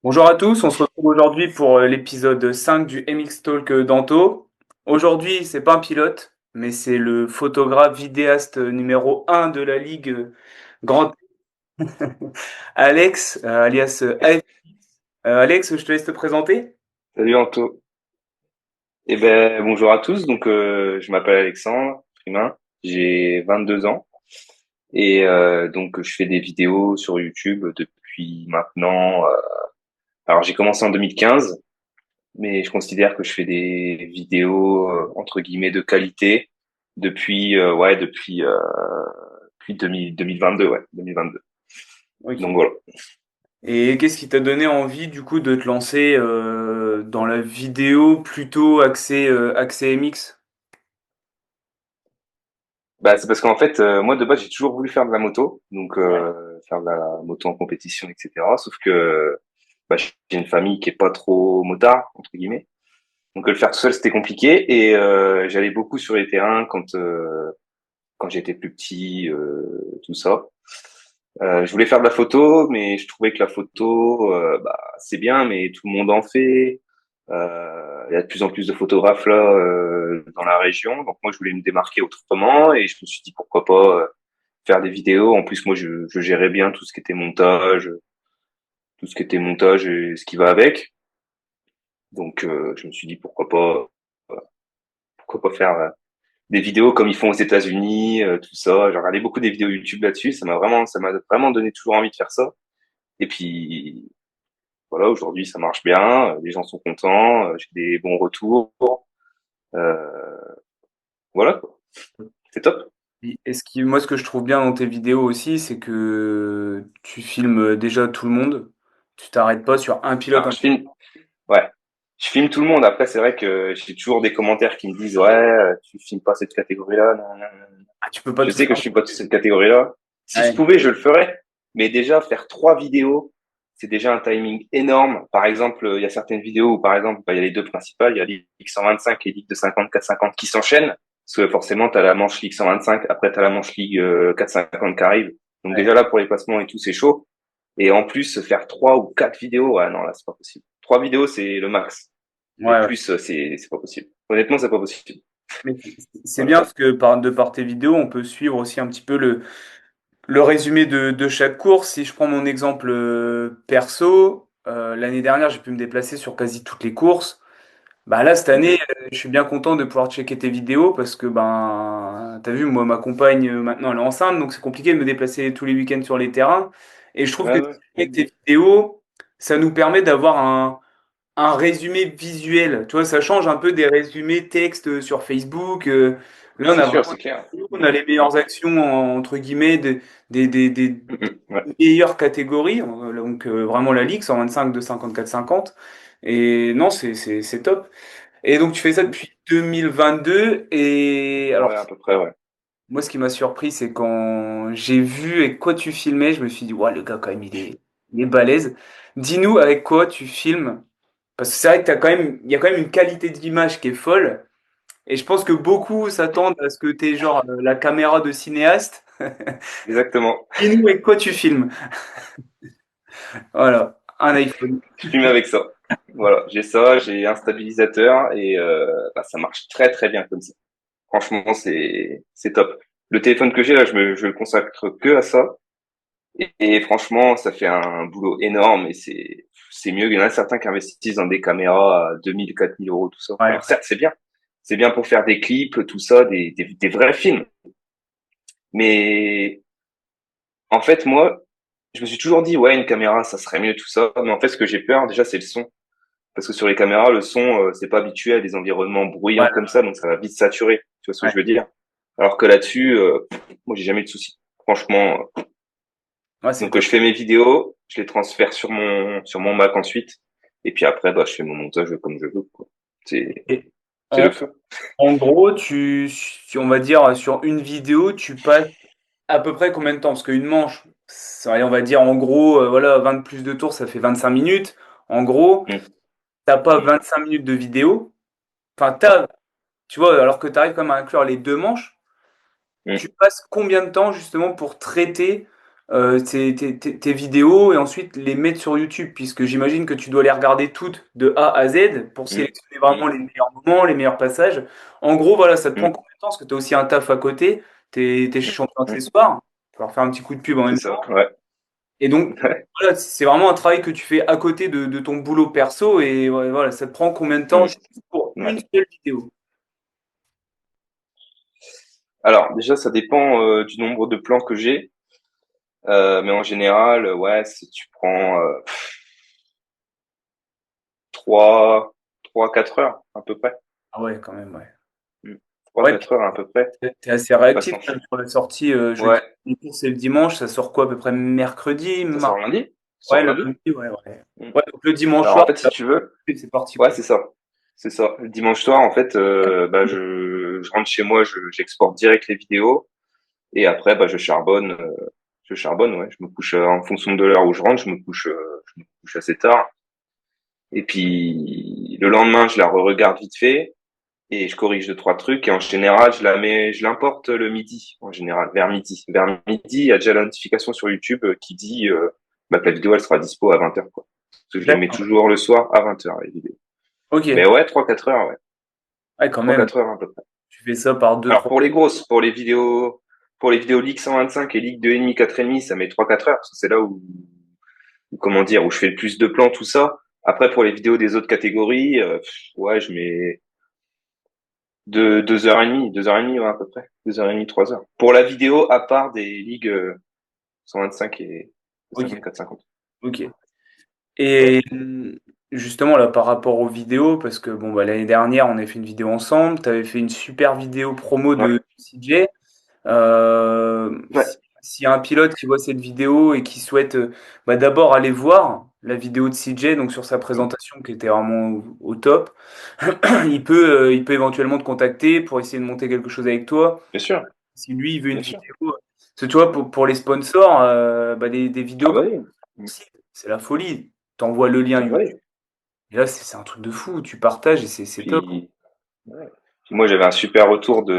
Bonjour à tous, on se retrouve aujourd'hui pour l'épisode 5 du MX Talk d'Anto. Aujourd'hui, c'est pas un pilote, mais c'est le photographe vidéaste numéro 1 de la Ligue Grand Alex, alias AF. Alex, je te laisse te présenter. Salut Anto. Bonjour à tous. Je m'appelle Alexandre Primin, j'ai 22 ans je fais des vidéos sur YouTube depuis maintenant. Alors j'ai commencé en 2015, mais je considère que je fais des vidéos entre guillemets de qualité depuis 2022, ouais, 2022. Donc Ok. voilà. Et qu'est-ce qui t'a donné envie du coup de te lancer dans la vidéo plutôt axée MX? Bah, c'est parce qu'en fait, moi de base, j'ai toujours voulu faire de la moto, Ouais. faire de la moto en compétition, etc. Sauf que j'ai une famille qui est pas trop motard entre guillemets, donc le faire tout seul c'était compliqué j'allais beaucoup sur les terrains quand j'étais plus petit, tout ça. Je voulais faire de la photo, mais je trouvais que la photo, c'est bien, mais tout le monde en fait. Il y a de plus en plus de photographes là dans la région, donc moi je voulais me démarquer autrement et je me suis dit pourquoi pas faire des vidéos. En plus moi je gérais bien tout ce qui était montage et ce qui va avec. Je me suis dit pourquoi pas faire des vidéos comme ils font aux États-Unis, tout ça. J'ai regardé beaucoup des vidéos YouTube là-dessus, ça m'a vraiment donné toujours envie de faire ça. Et puis voilà, aujourd'hui ça marche bien, les gens sont contents, j'ai des bons retours. Euh, voilà quoi, c'est top. Moi, ce que je trouve bien dans tes vidéos aussi, c'est que tu filmes déjà tout le monde. Tu t'arrêtes pas sur un pilote. Alors ouais, je filme tout le monde. Après c'est vrai que j'ai toujours des commentaires qui me disent ouais, tu filmes pas cette catégorie-là. Non, non, non. Ah, tu peux pas Je tout sais que faire. je suis pas de cette catégorie-là. Si je Ouais. pouvais, je le ferais. Mais déjà, faire 3 vidéos, c'est déjà un timing énorme. Par exemple, il y a certaines vidéos où, par exemple, il y a les deux principales, il y a l'X 125 et l'X 250, 450 qui s'enchaînent. Parce que forcément, tu as la manche Ligue 125, après tu as la manche Ligue 450 qui arrive. Donc Ouais. déjà là, pour les placements et tout, c'est chaud. Et en plus, faire 3 ou 4 vidéos, ouais, non, là, c'est pas possible. 3 vidéos, c'est le max. Et Ouais, ouais. plus, c'est pas possible. Honnêtement, c'est pas possible. Mais c'est Voilà. bien parce que de par tes vidéos, on peut suivre aussi un petit peu le résumé de chaque course. Si je prends mon exemple perso, l'année dernière, j'ai pu me déplacer sur quasi toutes les courses. Bah là, cette année, Mhm. je suis bien content de pouvoir checker tes vidéos parce que, ben, t'as vu, moi, ma compagne, maintenant, elle est enceinte, donc c'est compliqué de me déplacer tous les week-ends sur les terrains. Et je trouve que Ouais, ouais. avec tes vidéos, ça nous permet d'avoir un résumé visuel. Tu vois, ça change un peu des résumés texte sur Facebook. Là, on C'est a sûr, vraiment, c'est clair. on a les meilleures actions, entre guillemets, des Mhm. Ouais. meilleures catégories. Donc, vraiment la Ligue, 125 de 54-50. Et non, c'est top. Et donc, tu fais ça depuis 2022. Et alors, Ouais, à peu près, ouais. moi, ce qui m'a surpris, c'est quand j'ai vu avec quoi tu filmais, je me suis dit, ouais, le gars, quand même, il est balèze. Dis-nous avec quoi tu filmes. Parce que c'est vrai que il y a quand même une qualité d'image qui est folle. Et je pense que beaucoup s'attendent à ce que tu aies genre la caméra de cinéaste. Exactement. Dis-nous avec quoi tu filmes. Voilà, un iPhone. Je filme avec ça. Voilà, j'ai ça, j'ai un stabilisateur ça marche très très bien comme ça. Franchement, c'est top. Le téléphone que j'ai là, je le consacre que à ça. Et franchement, ça fait un boulot énorme et c'est mieux. Il y en a certains qui investissent dans des caméras à 2000, 4000 euros, tout ça. Ouais, Alors certes, c'est bien. C'est bien pour faire des clips, tout ça, des vrais films. Mais en fait, moi, je me suis toujours dit, ouais, une caméra, ça serait mieux, tout ça. Mais en fait, ce que j'ai peur, déjà, c'est le son. Parce que sur les caméras, le son, c'est pas habitué à des environnements bruyants ouais, comme ça, donc ça va vite saturer. Tu vois ce que ouais. je veux dire? Alors que là-dessus, moi, j'ai jamais eu de soucis. Franchement. Ouais, c'est top. Je fais mes vidéos, je les transfère sur mon Mac ensuite. Et puis après, je fais mon montage comme je veux, quoi. C'est, Et c'est en, le feu. en gros, si on va dire sur une vidéo, tu passes à peu près combien de temps? Parce qu'une manche, on va dire en gros, voilà, 20 plus de tours, ça fait 25 minutes. En gros, Mm. t'as pas 25 minutes de vidéo. Enfin, tu vois, alors que tu arrives quand même à inclure les deux manches, tu Mm. passes combien de temps justement pour traiter tes vidéos et ensuite les mettre sur YouTube, puisque j'imagine que tu dois les regarder toutes de A à Z pour Mm. sélectionner vraiment Mm. les meilleurs moments, les meilleurs passages. En gros, voilà, ça te prend Mm. combien de temps? Parce que tu as aussi un taf à côté, t'es Mm. champion Mm. accessoire, tu vas leur faire un petit coup de pub en C'est même ça, temps. ouais. Et donc, Ouais. voilà, c'est vraiment un travail que tu fais à côté de ton boulot perso, et ouais, voilà, ça te prend combien de temps Mm. juste pour une Ouais. seule vidéo? Alors, déjà, ça dépend du nombre de plans que j'ai. Mais en général, ouais, si tu prends 3, 3, 4 heures à peu près. Ah ouais, quand même, ouais. Mm. Trois, Ouais, quatre heures à peu près. t'es assez Parce réactif qu'en quand fait, même sur la sortie jeudi. ouais, Du coup, c'est le dimanche, ça sort quoi à peu près mercredi, ça sort mardi? lundi. Ça Ouais, sort le lundi. lundi, ouais, ouais. Mm. Ouais, donc le dimanche Alors, en soir, fait, si tu veux, c'est parti, ouais, quoi. c'est ça. C'est ça. Le dimanche soir, en fait, bah, je rentre chez moi, j'exporte direct les vidéos. Et après, bah, je charbonne, ouais. Je me couche en fonction de l'heure où je rentre, je me couche assez tard. Et puis, le lendemain, je la re-regarde vite fait. Et je corrige deux, trois trucs. Et en général, je l'importe le midi, en général, vers midi. Vers midi, il y a déjà la notification sur YouTube qui dit bah, que la vidéo, elle sera dispo à 20 heures, quoi. Parce que je les mets D'accord. toujours le soir à 20 heures, les vidéos. Mais Ok. ouais, 3, 4 heures, ouais. Ouais, quand Trois même. quatre heures à peu près. Tu fais ça par deux, Alors, trois. pour les grosses, pour les vidéos League 125 et League 2,5, 4,5, ça met 3, 4 heures. Parce que c'est là comment dire, où je fais le plus de plans, tout ça. Après, pour les vidéos des autres catégories, ouais, je mets 2 heures et demie, 2 heures et demie, ouais, à peu près. 2 heures et demie, 3 heures. Pour la vidéo, à part des ligues 125 et Ok. 54-50. Ok. Ouais. Et justement, là, par rapport aux vidéos, parce que bon, bah, l'année dernière, on avait fait une vidéo ensemble, tu avais fait une super vidéo promo Ouais. de CJ. Ouais. S'il y a un pilote qui voit cette vidéo et qui souhaite bah, d'abord aller voir la vidéo de CJ, donc sur sa Mm. présentation qui était vraiment au top, il peut éventuellement te contacter pour essayer de monter quelque chose avec toi. Bien sûr. Si lui, il veut une Bien sûr. vidéo. Parce que tu vois, pour les sponsors, bah, des vidéos Ah bah comme oui. Mm. ça, c'est la folie. T'envoies le lien Ah bah YouTube. oui. Et là, c'est un truc de fou. Tu partages et c'est top. Puis, ouais. Puis moi, j'avais un super retour bah,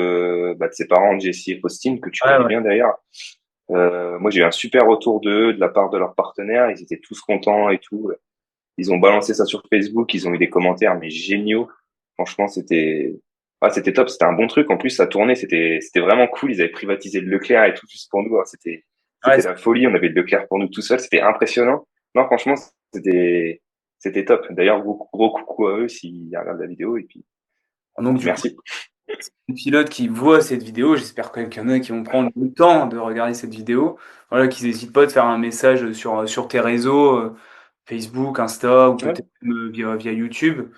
de ses parents, Jessie et Faustine, que tu Ouais, connais ouais. bien d'ailleurs. Moi, j'ai eu un super retour d'eux, de la part de leurs partenaires. Ils étaient tous contents et tout. Ils ont balancé ça sur Facebook. Ils ont eu des commentaires, mais géniaux. Franchement, c'était top. C'était un bon truc. En plus, ça tournait. C'était vraiment cool. Ils avaient privatisé le Leclerc et tout juste pour nous. Alors, Ouais, c'était la folie. On avait le Leclerc pour nous tout seul. C'était impressionnant. Non, franchement, c'était, c'était top. D'ailleurs, gros coucou à eux s'ils regardent la vidéo. donc, Puis du coup, merci. les pilotes qui voient cette vidéo, j'espère quand même qu'il y en a qui vont prendre le temps de regarder cette vidéo. Voilà, qu'ils n'hésitent pas de faire un message sur tes réseaux, Facebook, Insta, ou Ouais. peut-être même via YouTube,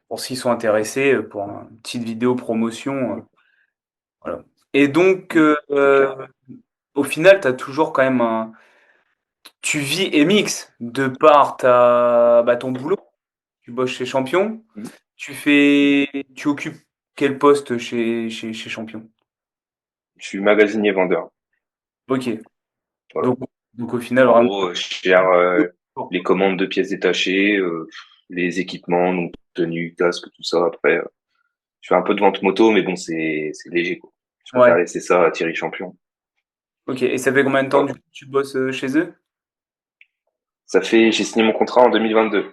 pour s'ils sont intéressés pour une petite vidéo promotion. Voilà. Et donc, C'est clair. au final, tu as toujours quand même un. Tu vis MX de par bah, ton boulot. Tu bosses chez Champion. Mhm. Tu occupes quel poste chez Champion? Je suis magasinier vendeur. Ok. Voilà. Donc, donc au final, En vraiment. gros, je gère les commandes de pièces détachées, les équipements, donc tenue, casque, tout ça. Après, je fais un peu de vente moto, mais bon, c'est léger, quoi. Je préfère Ouais. laisser ça à Thierry Champion. Ok. Et ça fait combien de temps Voilà. du coup que tu bosses chez eux? J'ai signé mon contrat en 2022,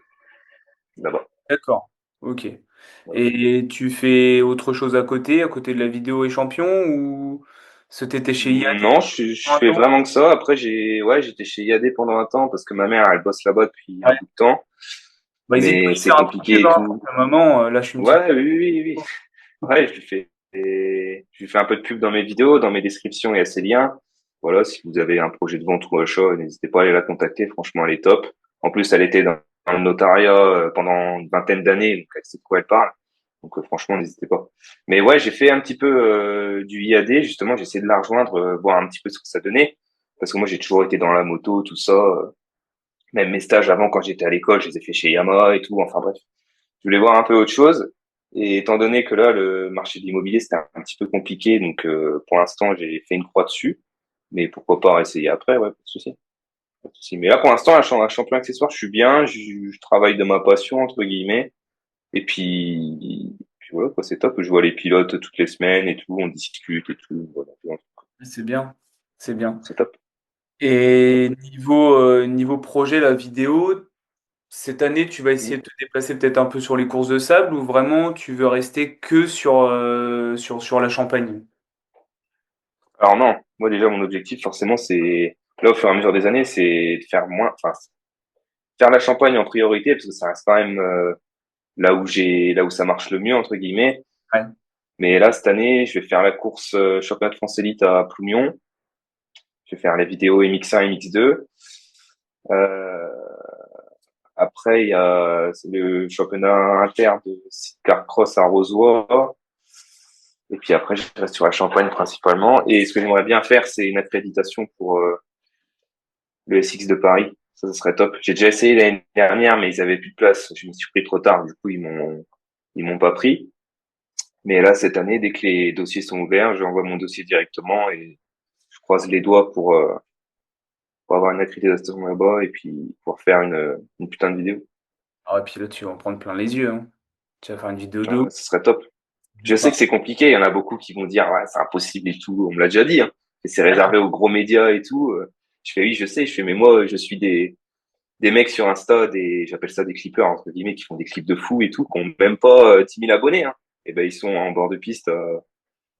là-bas. D'accord. Ok. Voilà. Et tu fais autre chose à côté de la vidéo et Champion ou ce t'étais chez IAD Non, je pendant un fais temps? vraiment que ça. Après, j'étais chez IAD pendant un temps parce que ma mère, elle bosse là-bas depuis un Ouais. bout de temps, Bah, n'hésite pas à mais lui c'est faire un petit pub, compliqué et hein, pour tout. que maman lâche une petite. Ouais, oui, oui, oui. Ouais, je lui fais un peu de pub dans mes vidéos, dans mes descriptions, il y a ses liens. Voilà, si vous avez un projet de vente ou achat, n'hésitez pas à aller la contacter. Franchement, elle est top. En plus, elle était dans le notariat pendant une vingtaine d'années, donc elle sait de quoi elle parle. Donc franchement, n'hésitez pas. Mais ouais, j'ai fait un petit peu du IAD, justement, j'ai essayé de la rejoindre, voir un petit peu ce que ça donnait. Parce que moi, j'ai toujours été dans la moto, tout ça. Même mes stages avant, quand j'étais à l'école, je les ai fait chez Yamaha et tout. Enfin bref, je voulais voir un peu autre chose. Et étant donné que là, le marché de l'immobilier, c'était un petit peu compliqué, donc pour l'instant, j'ai fait une croix dessus. Mais pourquoi pas essayer après, ouais, pas de souci. Pas de souci. Mais là, pour l'instant, un champion accessoire, je suis bien, je travaille de ma passion, entre guillemets. Et puis voilà, quoi, c'est top. Je vois les pilotes toutes les semaines et tout, on discute et tout. Voilà, C'est bien. C'est bien. c'est top. Et niveau projet, la vidéo, cette année, tu vas essayer de te déplacer peut-être un peu sur les courses de sable ou vraiment tu veux rester que sur la Champagne? Alors non, moi déjà mon objectif forcément c'est là au fur et à mesure des années c'est de faire moins, enfin faire la Champagne en priorité parce que ça reste quand même là où ça marche le mieux entre guillemets. Ouais. Mais là cette année je vais faire la course championnat de France élite à Plougnon. Je vais faire les vidéos MX1 MX2. Euh, Après il y a le championnat inter de car cross à Rosoy. Et puis après je reste sur la Champagne principalement. Et ce que j'aimerais bien faire c'est une accréditation pour le SX de Paris. Ça serait top. J'ai déjà essayé l'année dernière, mais ils avaient plus de place. Je me suis pris trop tard. Du coup, ils m'ont pas pris. Mais là, cette année, dès que les dossiers sont ouverts, j'envoie mon dossier directement et je croise les doigts pour avoir une accréditation là-bas et puis pour faire une putain de vidéo. Ah, et puis là, tu vas en prendre plein les yeux, hein. Tu vas faire une vidéo Ah d'eau. ouais, ce serait top. Je sais que c'est compliqué. Il y en a beaucoup qui vont dire, ouais, c'est impossible et tout. On me l'a déjà dit, hein. Et c'est réservé aux gros médias et tout. Je fais, oui, je sais. Je fais, mais moi, je suis des mecs sur Insta, j'appelle ça des clippers, entre guillemets, qui font des clips de fou et tout, qui ont même pas 10 000 abonnés, hein. Et ben, ils sont en bord de piste, au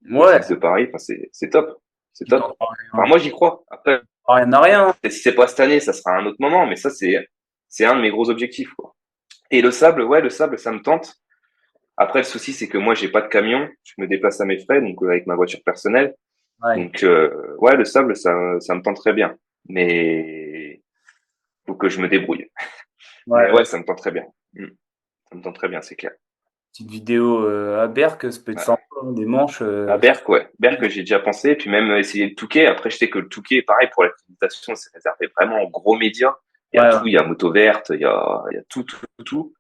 Ouais, Six de Paris. Enfin, c'est top. C'est tu top. t'en Enfin, moi, j'y crois. Après, rien n'a rien, hein. si c'est pas cette année, ça sera un autre moment, mais ça, c'est un de mes gros objectifs, quoi. Et le sable, ouais, le sable, ça me tente. Après, le souci, c'est que moi, j'ai pas de camion. Je me déplace à mes frais, donc, avec ma voiture personnelle. Ouais, Donc, ouais, le sable, ça me tente très bien. Mais, faut que je me débrouille. ouais, Mais ouais. ouais, ça me tente très bien. Ça me tente très bien, c'est clair. Petite vidéo à Berck, ça peut être Ouais. sympa, hein, des manches. À Berck, ouais. Berck, j'ai déjà pensé, puis même essayer le Touquet. Après, je sais que le Touquet, pareil, pour la présentation, c'est réservé vraiment aux gros médias. Il y a Ouais, tout, ouais. il y a Moto Verte, il y a tout, tout, tout.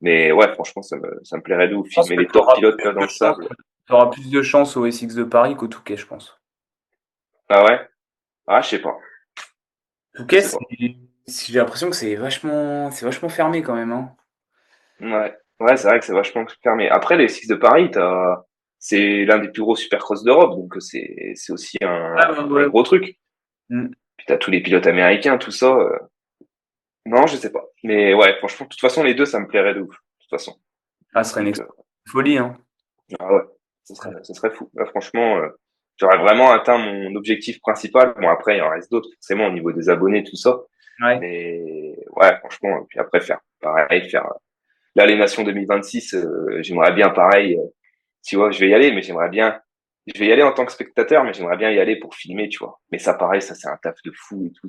Mais ouais, franchement, ça me plairait de ouf. Je pense Filmer que les tu auras torpilotes plus là dans de le chance. sable. Tu auras plus de chance au SX de Paris qu'au Touquet, je pense. Ah ouais? Ah, je sais pas. Je Touquet, sais pas. j'ai l'impression que c'est vachement fermé quand même, hein. Ouais. Ouais, c'est vrai que c'est vachement fermé. Après, les Six de Paris, c'est l'un des plus gros supercross d'Europe, donc c'est aussi Ah, un, ouais, un ouais. gros truc. Mm. Puis t'as tous les pilotes américains, tout ça. Non, je sais pas. Mais ouais, franchement, de toute façon, les deux, ça me plairait de ouf. De toute façon. Ah, ce serait une Donc, folie, hein. ah ouais, ce serait fou. Là, franchement, j'aurais vraiment atteint mon objectif principal. Bon, après, il en reste d'autres, forcément, au niveau des abonnés, tout ça. Ouais. Mais ouais, franchement, puis après, faire pareil, là, les Nations 2026, j'aimerais bien pareil. Tu vois, je vais y aller, mais j'aimerais bien. Je vais y aller en tant que spectateur, mais j'aimerais bien y aller pour filmer, tu vois. Mais ça, pareil, ça, c'est un taf de fou et tout.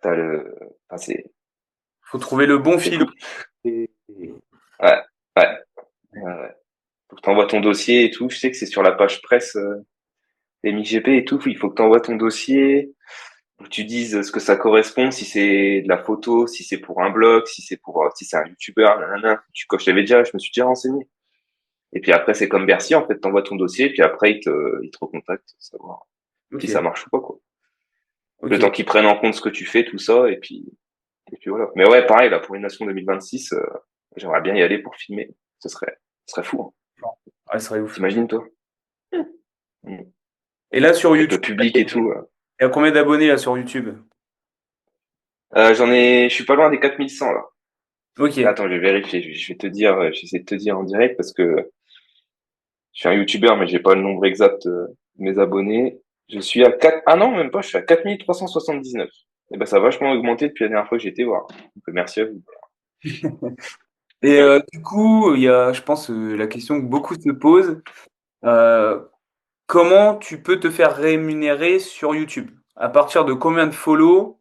T'as le, enfin, Faut trouver le bon c'est filon. fou. Ouais, ouais, ouais, ouais. Faut que t'envoies ton dossier et tout. Je sais que c'est sur la page presse MIGP et tout. Il faut que t'envoies ton dossier, que tu dises ce que ça correspond, si c'est de la photo, si c'est pour un blog, si c'est un youtubeur, nanana. Tu coches, je me suis déjà renseigné. Et puis après, c'est comme Bercy, en fait, t'envoies ton dossier, puis après, ils te recontactent, savoir si ça Ok, marche ou pas, quoi. Le ok. temps qu'ils prennent en compte ce que tu fais, tout ça, et puis voilà. Mais ouais, pareil, là, pour une nation 2026, j'aimerais bien y aller pour filmer. Ce serait fou, hein. Ouais, ce serait ouf. T'imagines, toi? Mm. Et là, sur Avec YouTube, le public et tout. il y a combien d'abonnés là sur YouTube? Je suis pas loin des 4100, là. Là, Ok. attends, je vais vérifier, je vais te dire, je vais essayer de te dire en direct parce que je suis un youtubeur, mais j'ai pas le nombre exact de mes abonnés. Je suis à 4, ah non, même pas, je suis à 4379. Et ben, ça a vachement augmenté depuis la dernière fois que j'ai été voir. Donc, merci à vous. Et du coup, il y a, je pense, la question que beaucoup se posent, euh, comment tu peux te faire rémunérer sur YouTube? À partir de combien de follow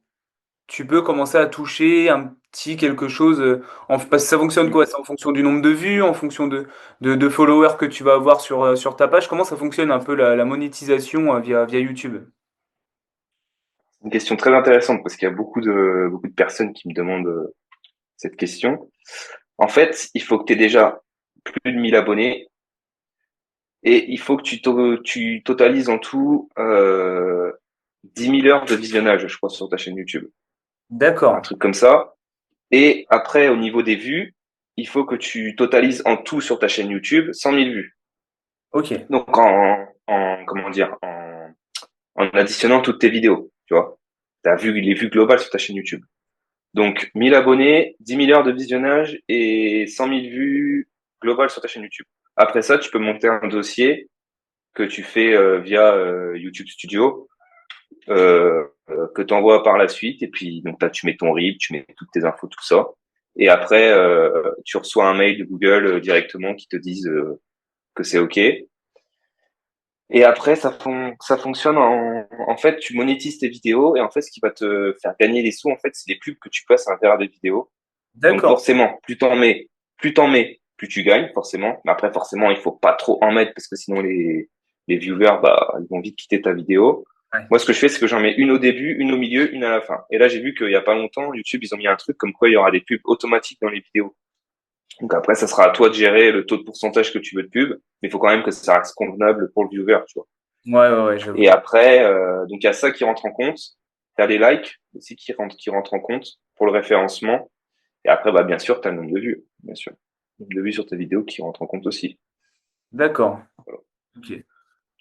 tu peux commencer à toucher un petit quelque chose parce que ça fonctionne quoi? C'est en fonction du nombre de vues, en fonction de followers que tu vas avoir sur ta page. Comment ça fonctionne un peu la monétisation via YouTube? Une question très intéressante parce qu'il y a beaucoup de personnes qui me demandent cette question. En fait, il faut que tu aies déjà plus de 1000 abonnés et il faut que tu totalises en tout 10 000 heures de visionnage, je crois, sur ta chaîne YouTube. Un D'accord. truc comme ça. Et après, au niveau des vues, il faut que tu totalises en tout sur ta chaîne YouTube 100 000 vues. Ok. Donc comment dire, en additionnant toutes tes vidéos. tu vois. T'as vu les vues globales sur ta chaîne YouTube. Donc, 1000 abonnés, 10 000 heures de visionnage et 100 000 vues globales sur ta chaîne YouTube. Après ça, tu peux monter un dossier que tu fais via YouTube Studio, que tu envoies par la suite. Et puis, donc là, tu mets ton RIB, tu mets toutes tes infos, tout ça. Et après, tu reçois un mail de Google directement qui te disent que c'est OK. Et après, ça fonctionne en fait, tu monétises tes vidéos et en fait, ce qui va te faire gagner les sous, en fait, c'est les pubs que tu passes à l'intérieur des vidéos. Donc D'accord. forcément, plus tu gagnes, forcément. Mais après, forcément, il faut pas trop en mettre parce que sinon les viewers, bah, ils vont vite quitter ta vidéo. Ouais. Moi, ce que je fais, c'est que j'en mets une au début, une au milieu, une à la fin. Et là, j'ai vu qu'il y a pas longtemps, YouTube, ils ont mis un truc comme quoi il y aura des pubs automatiques dans les vidéos. Donc après, ça sera à toi de gérer le taux de pourcentage que tu veux de pub, mais il faut quand même que ça reste convenable pour le viewer, tu vois. Ouais, j'avoue. Et après, donc il y a ça qui rentre en compte. Tu as les likes aussi qui rentrent en compte pour le référencement. Et après, bah, bien sûr, tu as le nombre de vues, bien sûr. Le nombre de vues sur ta vidéo qui rentre en compte aussi. D'accord. Voilà, Ok.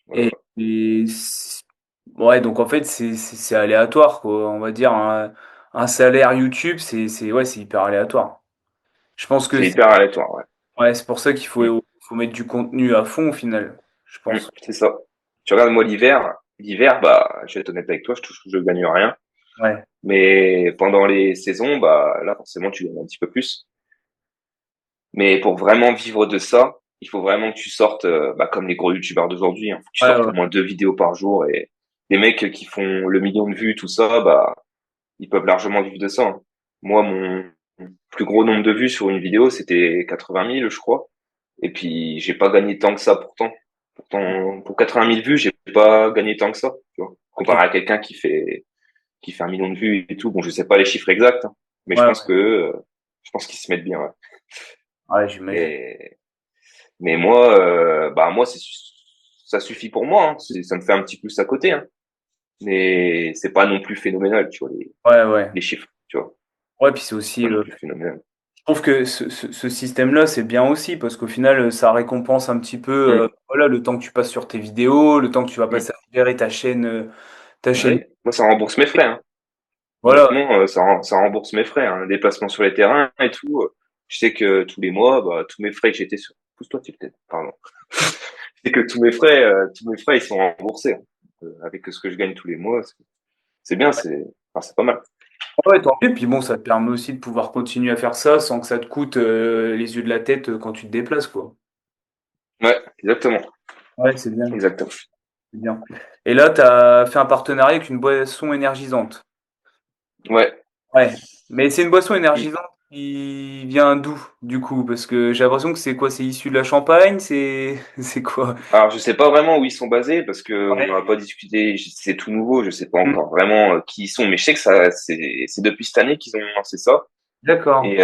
voilà, Et, voilà. et ouais, donc en fait, c'est aléatoire, quoi. On va dire un salaire YouTube, ouais, c'est hyper aléatoire. Je pense que C'est hyper aléatoire, ouais. ouais, c'est pour ça qu'il Mm, faut mettre du contenu à fond au final, je pense. c'est ça. Tu regardes, moi, l'hiver, bah, je vais être honnête avec toi, je gagne rien. Ouais. Mais pendant les saisons, bah, là, forcément, tu gagnes un petit peu plus. Mais pour vraiment vivre de ça, il faut vraiment que tu sortes, bah, comme les gros youtubeurs d'aujourd'hui, hein. Faut que tu Ouais, sortes ouais. au moins 2 vidéos par jour et les mecs qui font le million de vues, tout ça, bah, ils peuvent largement vivre de ça, hein. Moi, mon plus gros nombre de vues sur une vidéo, c'était 80 000, je crois. Et puis, j'ai pas gagné tant que ça pourtant. Pourtant, pour 80 000 vues, j'ai pas gagné tant que ça, tu vois. Ok. Comparé à quelqu'un qui fait 1 million de vues et tout. Bon, je sais pas les chiffres exacts, hein, mais Ouais, ouais. je pense qu'ils se mettent bien, ouais. Ouais, j'imagine. Et, mais moi, bah, ça suffit pour moi, hein. Ça me fait un petit plus à côté, hein. Mais c'est pas non plus phénoménal, tu vois, Ouais, ouais. les chiffres, tu vois. Ouais, puis c'est C'est aussi, pas non plus phénoménal. je trouve que ce système-là, c'est bien aussi parce qu'au final, ça récompense un petit peu, Hum, voilà, le temps que tu passes sur tes vidéos, le temps que tu vas hum. passer à gérer ta chaîne. Ouais. Moi, ça rembourse mes frais, hein. Voilà. Honnêtement, ça rembourse mes frais, hein. Déplacement sur les terrains et tout. Je sais que tous les mois, bah, tous mes frais que j'étais sur, pousse-toi, tu peut-être, pardon. Je sais que tous mes frais, ils sont remboursés, hein. Avec ce que je gagne tous les mois, c'est bien, enfin, c'est pas mal. Ouais, tant mieux. Puis bon, ça te permet aussi de pouvoir continuer à faire ça sans que ça te coûte les yeux de la tête quand tu te déplaces, quoi. Ouais, exactement, Ouais, c'est bien. exactement. C'est bien. Et là, tu as fait un partenariat avec une boisson énergisante. Ouais. Ouais. Mais c'est une boisson énergisante qui vient d'où, du coup? Parce que j'ai l'impression que c'est quoi? C'est issu de la Champagne? C'est quoi? Alors, je sais pas vraiment où ils sont basés parce que on Ouais. n'en a pas discuté. C'est tout nouveau. Je sais pas encore vraiment qui ils sont, mais je sais que c'est depuis cette année qu'ils ont lancé ça. D'accord. Et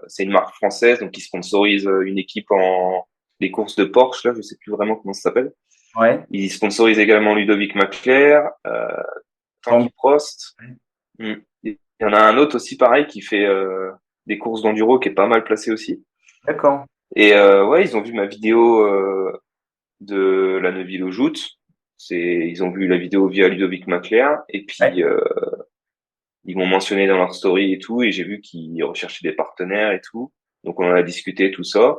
c'est une marque française, donc ils sponsorisent une équipe en les courses de Porsche. Là, je sais plus vraiment comment ça s'appelle. Ouais. Ils sponsorisent également Ludovic Macler, Donc, Tanguy Prost. Mm. Il y en a un autre aussi pareil qui fait des courses d'enduro qui est pas mal placé aussi. d'accord. Et ouais, ils ont vu ma vidéo de la Neuville aux Joutes. Ils ont vu la vidéo via Ludovic Macler et Ouais. puis ils m'ont mentionné dans leur story et tout et j'ai vu qu'ils recherchaient des partenaires et tout. Donc on en a discuté tout ça.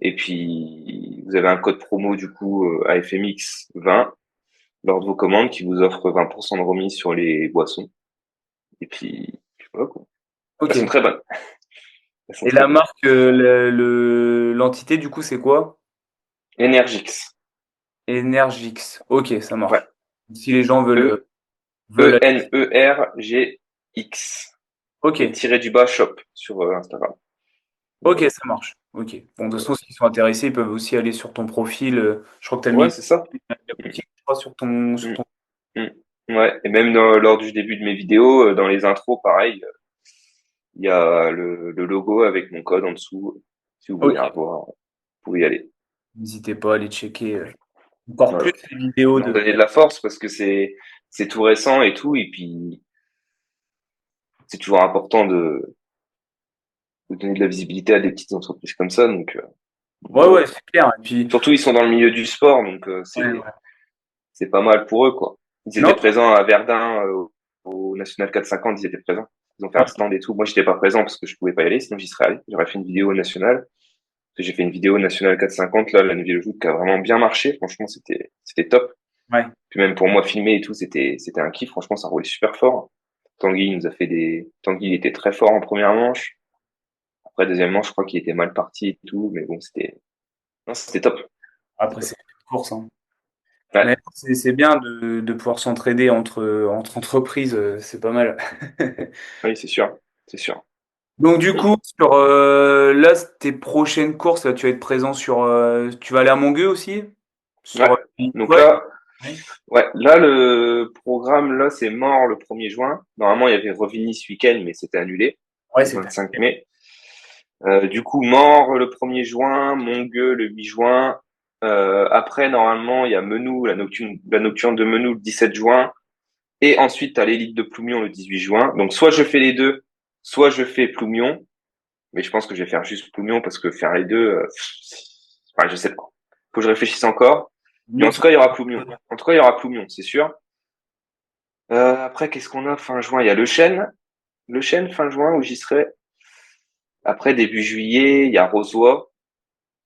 Et puis vous avez un code promo du coup AFMX 20 lors de vos commandes qui vous offre 20% de remise sur les boissons. Et puis voilà quoi. Elles sont Ok. très bonnes. Elles sont Et très la bonnes. marque, l'entité, du coup, c'est quoi? Energix. Energix. Ok, ça Ouais. marche. Si les gens E veulent aller. ENERGX. Et Ok. tiré du bas shop sur Instagram. Ok, Voilà. ça marche. Ok. Bon, de toute Voilà. façon, s'ils sont intéressés, ils peuvent aussi aller sur ton profil. Je crois que tu as Ouais, mis c'est ça. la Mm, boutique, je crois, sur mm, ton. Ouais. Et même lors du début de mes vidéos, dans les intros, pareil, il y a le logo avec mon code en dessous. Si vous voulez Ok. avoir, vous pouvez y aller. N'hésitez pas à aller checker encore Voilà. plus les vidéos Leur de. donner de la force parce que c'est tout récent et tout. Et puis, c'est toujours important de donner de la visibilité à des petites entreprises comme ça. Donc, Ouais, voilà. ouais, c'est clair. Et puis, Surtout, ils sont dans le milieu du sport, donc ouais, ouais. c'est pas mal pour eux, quoi. Ils étaient Non? présents à Verdun, au National 450, ils étaient présents. Ils ont fait un Ouais. stand et tout. Moi, j'étais pas présent parce que je pouvais pas y aller, sinon j'y serais allé. J'aurais fait une vidéo nationale. Parce que j'ai fait une vidéo nationale 450, là, la Neuville Joute, qui a vraiment bien marché. Franchement, c'était top. Ouais. Puis même pour moi, filmer et tout, c'était un kiff. Franchement, ça roulait super fort. Tanguy, il était très fort en première manche. Après, deuxième manche, je crois qu'il était mal parti et tout. Mais bon, non, c'était top. Après, C'était top. c'est une course, hein. Mais Ouais. c'est bien de pouvoir s'entraider entre entreprises, c'est pas mal. Oui, c'est sûr. C'est sûr. Donc du Mm. coup, sur là, tes prochaines courses, là, tu vas être présent sur, tu vas aller à Mongueux aussi? Sur Ouais. Donc ouais. là, Ouais. ouais, là, le programme, là, c'est mort le 1er juin. Normalement, il y avait Revigny ce week-end, mais c'était annulé Ouais, le c'est 25 mai. Du coup, mort le 1er juin, Mongueux le 8 juin. Après, normalement, il y a Menou, la nocturne de Menou le 17 juin. Et ensuite, t'as l'élite de Ploumion le 18 juin. Donc, soit je fais les deux, soit je fais Ploumion. Mais je pense que je vais faire juste Ploumion parce que faire les deux, enfin, je sais pas. Faut que je réfléchisse encore. Mais Lyon, en tout cas, il y aura Ploumion. En tout cas, il y aura Ploumion, c'est sûr. Après, qu'est-ce qu'on a fin juin? Il y a Le Chêne. Le Chêne, fin juin, où j'y serai. Après, début juillet, il y a Rozoy.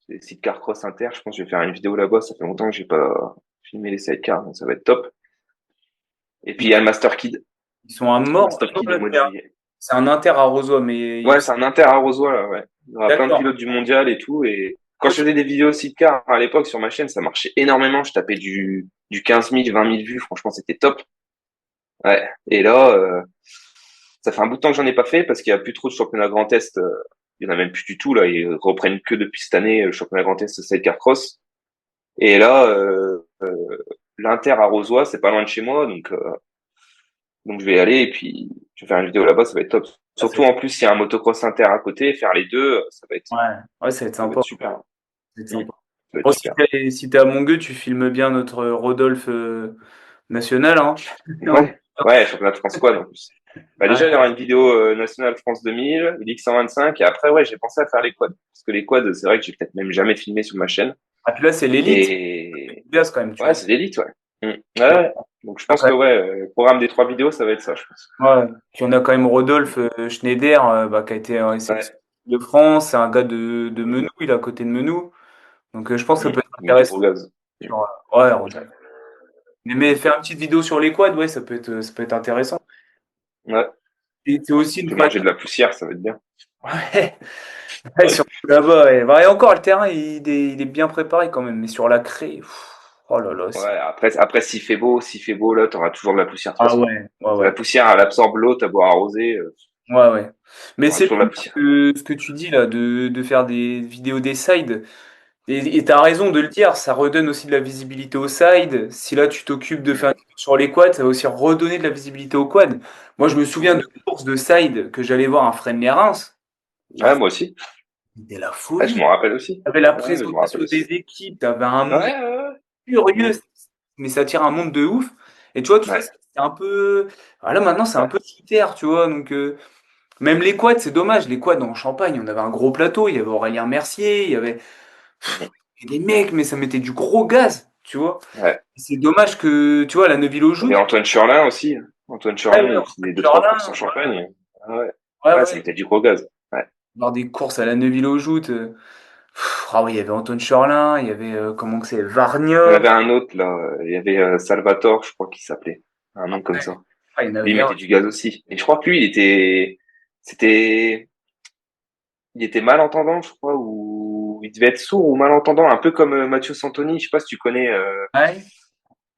C'est Sidecar Cross Inter. Je pense que je vais faire une vidéo là-bas. Ça fait longtemps que j'ai pas filmé les sidecars, donc ça va être top. Et puis, il y a le Master Kid. ils sont à Le mort. Master Kid au mois de juillet. C'est un Inter à Rosoy, mais Ouais, c'est un Inter à Rozoy, là, ouais. Il y aura plein de d'accord. pilotes du mondial et tout. Et quand Toi, je faisais des vidéos sidecar à l'époque sur ma chaîne, ça marchait énormément. Je tapais du 15 000, 20 000 vues. Franchement, c'était top. Ouais. Et là, ça fait un bout de temps que j'en ai pas fait parce qu'il y a plus trop de championnat Grand Est. Il y en a même plus du tout là. Ils reprennent que depuis cette année le championnat Grand Est Sidecar Cross. Et là, l'Inter à Rozoy, c'est pas loin de chez moi, donc je vais y aller et puis je vais faire une vidéo là-bas, ça va être top. ah, Surtout en plus, il y a un motocross Inter à côté, faire les deux, ouais, ouais, ça va être ça va sympa. être super. Ça va être Mm. sympa. Ça va être Bon, super. si t'es à Mongueux, tu filmes bien notre Rodolphe national, hein. Ouais, ouais, championnat de France quad en plus. Bah déjà, il y Ouais. aura une vidéo nationale France 2000, Ligue 125, et après, ouais, j'ai pensé à faire les quads. Parce que les quads, c'est vrai que j'ai peut-être même jamais filmé sur ma chaîne. Ah, puis là, c'est l'élite. Et C'est gaz quand même, tu ouais, vois. c'est l'élite, ouais. Mm. Ouais, ouais. Donc je pense que ouais, le programme des 3 vidéos, ça va être ça, je pense. Ouais. Puis on a quand même Rodolphe Schneider, bah, qui a été Ouais. sélectionné de France. C'est un gars de Menou, il est à côté de Menou. Donc je pense que ça Mm. peut être Mais du intéressant. gros gaz. Mm. Ouais, Rodolphe. Mais faire une petite vidéo sur les quads, ouais, ça peut être intéressant. Ouais. Et c'est aussi une Puis phase. manger de la poussière, ça va être bien. Ouais, ouais, surtout là-bas. Ouais. Bah, et encore, le terrain, il est bien préparé quand même. Mais sur la craie, oh là là. Ouais, après, s'il fait beau, là, t'auras toujours de la poussière, de toute Ah façon. ouais, ouais, La ouais. poussière, elle absorbe l'eau, t'as beau arroser, Ouais, ouais. Mais t'auras c'est toujours de la cool poussière. ce que tu dis là, de faire des vidéos des sides. Et t'as raison de le dire, ça redonne aussi de la visibilité au side. Si là tu t'occupes de faire Mm. une vidéo sur les quads, ça va aussi redonner de la visibilité aux quads. Moi je me souviens de courses de side que j'allais voir à Fresnes-les-Reims. Ouais, Et moi aussi. c'était la Ouais, je folie. m'en rappelle aussi. T'avais la Ouais, je m'en présentation rappelle des aussi. équipes, t'avais un Ouais, monde ouais, furieux, ouais. mais ça tire un monde de ouf. Et tu vois, tout ça, Ouais. c'est un peu. Voilà, maintenant c'est un Ouais. peu cheater, tu vois. Donc, même les quads, c'est dommage. Les quads en Champagne, on avait un gros plateau. Il y avait Aurélien Mercier, Mhm. il y avait des mecs, mais ça mettait du gros gaz, tu vois. Ouais. C'est dommage que, tu vois, la Il y avait Neuville-aux-Joutes. Antoine Churlin aussi. Antoine Ouais, Churlin, ouais, il Antoine faisait deux, trois courses Charlin, en Champagne. Ah ouais. ouais, Ouais, ça ouais. mettait du gros gaz. Ouais. Lors des courses à la Neuville-aux-Joutes. Ah oui, il y avait Antoine Charlin, il y avait, comment que c'est, Il y en Varniol. avait un autre, là. Il y avait Salvatore, je crois qu'il s'appelait. Un nom comme Ouais. ça. Ah, il y en Lui, il avait un. mettait du gaz aussi. Et je crois que lui, c'était, il était malentendant, je crois, ou il devait être sourd ou malentendant, un peu comme Mathieu Santoni. Je sais pas si tu connais Ouais,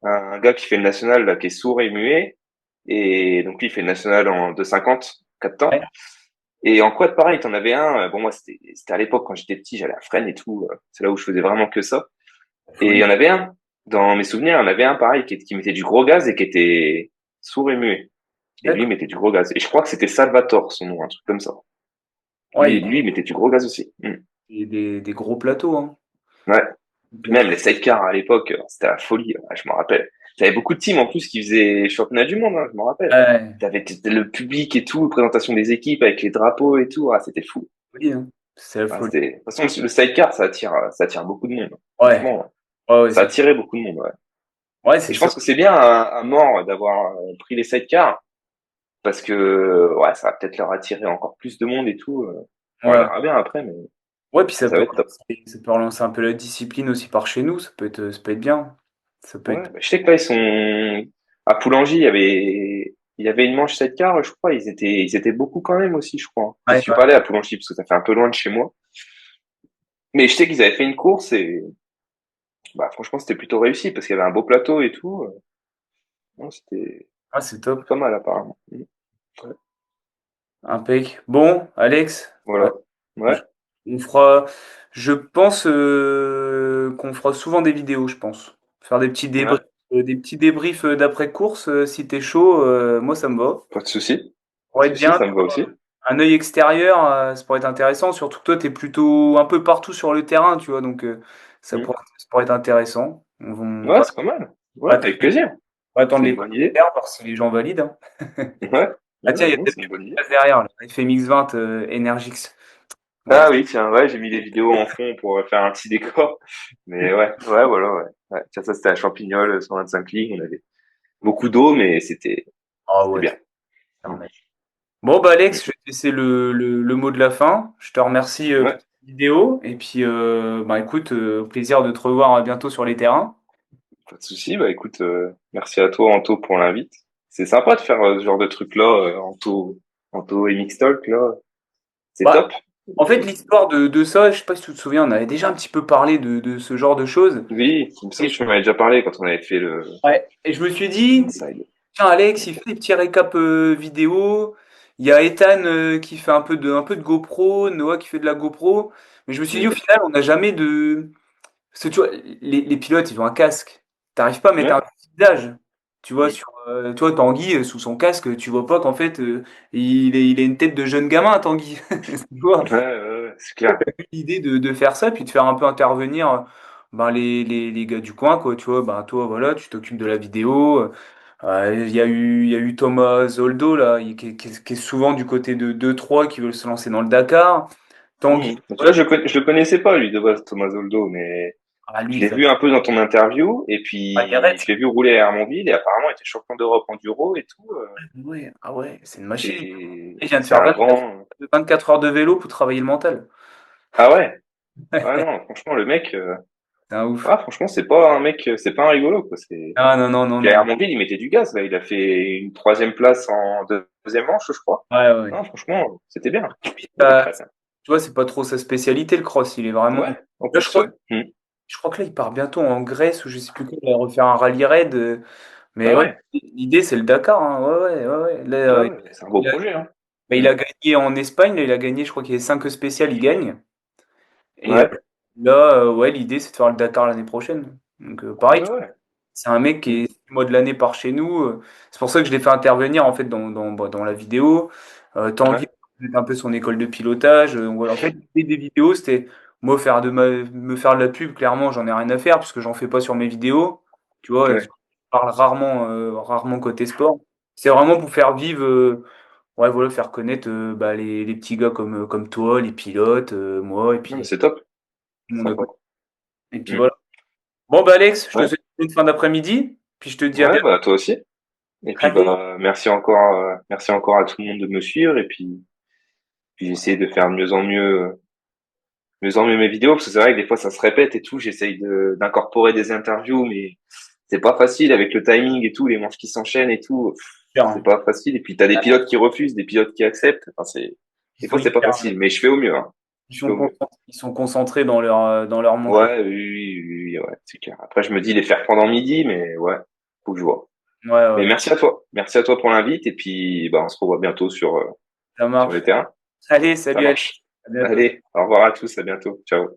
un gars qui fait le national, là, qui est sourd et muet. Et donc lui, il fait le national en 2,50, 4 temps. ouais. Et en quad, pareil, t'en avais un. Bon, moi, c'était à l'époque, quand j'étais petit, j'allais à Fresnes et tout. C'est là où je faisais vraiment que ça. Et il y Folie. en avait un. Dans mes souvenirs, il y en avait un, pareil, qui mettait du gros gaz et qui était sourd et muet. Et lui, il D'accord. mettait du gros gaz. Et je crois que c'était Salvatore, son nom, un truc comme ça. Ouais, Lui, il mettait du gros gaz aussi. Mm. il y a des gros plateaux, hein. Ouais. Puis même les sidecars à l'époque, c'était la folie, hein, je me rappelle. T'avais beaucoup de teams en plus qui faisaient championnat du monde, hein, je me rappelle. Ouais, T'avais le public et tout, présentation des équipes avec les drapeaux et tout. Ah, c'était fou. folie, hein. C'est la Ah, folie. de toute façon, le sidecar, ça attire beaucoup de monde. Ouais, Franchement, ouais, ouais, ça c'est attirait beaucoup de monde, ouais. Ouais, Et c'est je ça. pense que c'est bien à mort d'avoir pris les sidecars parce que ouais, ça va peut-être leur attirer encore plus de monde et tout. On Ouais. verra bien après, mais Ouais, puis ça va être top. ça peut relancer un peu la discipline aussi par chez nous. Ça peut être bien. Ça peut Ouais, être. bah, je sais que là ils sont à Poulangy, il y avait une manche sidecar, je crois. Ils étaient beaucoup quand même aussi, je crois. J'y Ouais, suis ouais. pas allé à Poulangy parce que ça fait un peu loin de chez moi. Mais je sais qu'ils avaient fait une course et bah franchement c'était plutôt réussi parce qu'il y avait un beau plateau et tout. Non, c'était Ah, c'est top. pas mal apparemment. Ouais. Impec. Bon, Alex, Voilà. je- Ouais. on fera. Je pense qu'on fera souvent des vidéos, je pense. Faire Ouais. des petits débriefs d'après course, si t'es chaud, moi ça me va. Pas de souci. Pas de Pourrait être souci, bien. ça me va aussi. Un œil extérieur, ça pourrait être intéressant. Surtout que toi, tu es plutôt un peu partout sur le terrain, tu vois. Donc, Mm. ça pourrait être intéressant. On Ouais, va c'est pas mal. Ouais, pas avec attendre, plaisir. pas attendre C'est les une bonne idée. commentaires, voir si les gens valident, hein. Ouais. Ah, tiens, Ouais, il y a non, peut-être c'est une des bonne idée. podcasts derrière, là. FMX20 Energix. Ouais. Ah oui, tiens, ouais, j'ai mis des vidéos en fond pour faire un petit décor. Mais ouais, voilà, ouais. Ouais. Tiens, ça, c'était à Champignol, 125 lignes. On avait beaucoup d'eau, mais Ah c'était ouais, bien. c'est Mm. un bon, bah, Mm. Alex, je vais te laisser le mot de la fin. Je te remercie pour Ouais, cette vidéo. Et puis, bah, écoute, au plaisir de te revoir bientôt sur les terrains. pas de souci. Bah écoute, merci à toi, Anto, pour l'invite. C'est sympa de faire ce genre de truc-là, Anto et Mixtalk, là. C'est Bah, top. en fait, l'histoire de ça, je sais pas si tu te souviens, on avait déjà un petit peu parlé de ce genre de choses. Oui, il me Et semble que je, tu m'avais déjà parlé quand on avait fait ouais, et je me suis dit, l'inside. tiens, Alex, il fait des petits récaps vidéo. Il y a Ethan qui fait un peu de GoPro, Noah qui fait de la GoPro. Mais je me suis dit, au Mm. final, on n'a jamais de. Parce que tu vois, les pilotes, ils ont un casque. T'arrives pas à mettre un Ouais. visage. Tu vois, Mm. sur, tu vois, Tanguy, sous son casque, tu vois pas qu'en fait, il a une tête de jeune gamin, Tanguy. Tu vois? Ouais, c'est clair. L'idée de faire ça, puis de faire un peu intervenir ben, les gars du coin, quoi, tu vois, ben, toi, voilà, tu t'occupes de la vidéo. Il y a eu Thomas Zoldo, là, qui est souvent du côté de 2-3 qui veut se lancer dans le Dakar. Tanguy, Mm. Tu vois, voilà, je le connaissais pas, lui, de base, Thomas Zoldo, mais ah, lui, je il l'ai fait vu un peu dans ton interview, et ah, il puis arrête. je l'ai vu rouler à Hermonville, et apparemment, il était champion d'Europe enduro et tout. Ouais, ah ouais, c'est une machine. Et Il vient de c'est faire un grand. 24 heures de vélo pour travailler le mental. Ah ouais? Ouais, non, franchement, le mec, C'est un ouf. ah, franchement, c'est pas un mec, c'est pas un rigolo, quoi. Ah non, non, non, Puis à non. Hermonville, il mettait du gaz, là. Il a fait une troisième place en deuxième manche, je crois. Ouais, ouais. Non, franchement, c'était bien. Gros Euh, crétin. tu vois, c'est pas trop sa spécialité, le cross. Il est vraiment. Ouais, en Là, plus, ouais. Mm. je crois que là, il part bientôt en Grèce ou je sais plus quoi. Il va refaire un rallye raid. Mais Ah ouais, ouais, l'idée, c'est le Dakar, hein. Ouais, ouais, ouais, ouais. Là, ah ouais, c'est un beau projet, hein. il Mm. a gagné en Espagne. Là, il a gagné, je crois qu'il y a 5 spéciales, il gagne. Et Ouais, là, ouais, l'idée, c'est de faire le Dakar l'année prochaine. Donc, pareil, ouais, ouais. c'est un mec qui Mm. est 6 mois de l'année par chez nous. C'est pour ça que je l'ai fait intervenir en fait dans la vidéo. Tanguy, Ouais, c'est un peu son école de pilotage. Voilà. En fait, l'idée des vidéos, c'était moi me faire de la pub. Clairement, j'en ai rien à faire puisque j'en fais pas sur mes vidéos. Tu vois, je ouais. parle rarement côté sport. C'est vraiment pour faire vivre, ouais, voilà, faire connaître bah, les petits gars comme toi, les pilotes, moi, et Non, mais puis c'est top. tout le monde à Sympa. côté. Et puis Mm. voilà. Bon, bah Alex, je te Ouais, souhaite une fin d'après-midi. Puis je te dis à ouais, bientôt. bah, toi aussi. Et puis, Allez. bah, merci encore à tout le monde de me suivre. Et puis j'essaie de faire de mieux en mieux mes vidéos, parce que c'est vrai que des fois, ça se répète et tout. J'essaye d'incorporer des interviews, mais c'est pas facile avec le timing et tout, les manches qui s'enchaînent et tout. Super, C'est hein. pas facile. Et puis, t'as des pilotes qui refusent, des pilotes qui acceptent. Enfin, Il des faut fois, y c'est pas faire. facile, mais je fais au mieux, hein. Je fais au mieux. Ils sont concentrés dans leur montage. Ouais, oui, ouais, c'est clair. Après, je me dis les faire pendant midi, mais ouais, faut que je vois. Ouais, Mais ouais. merci à toi. Merci à toi pour l'invite. Et puis, bah, on se revoit bientôt Ça sur les marche. terrains. Allez, Ça salut Alex. marche. À bientôt. Allez, au revoir à tous. À bientôt. Ciao.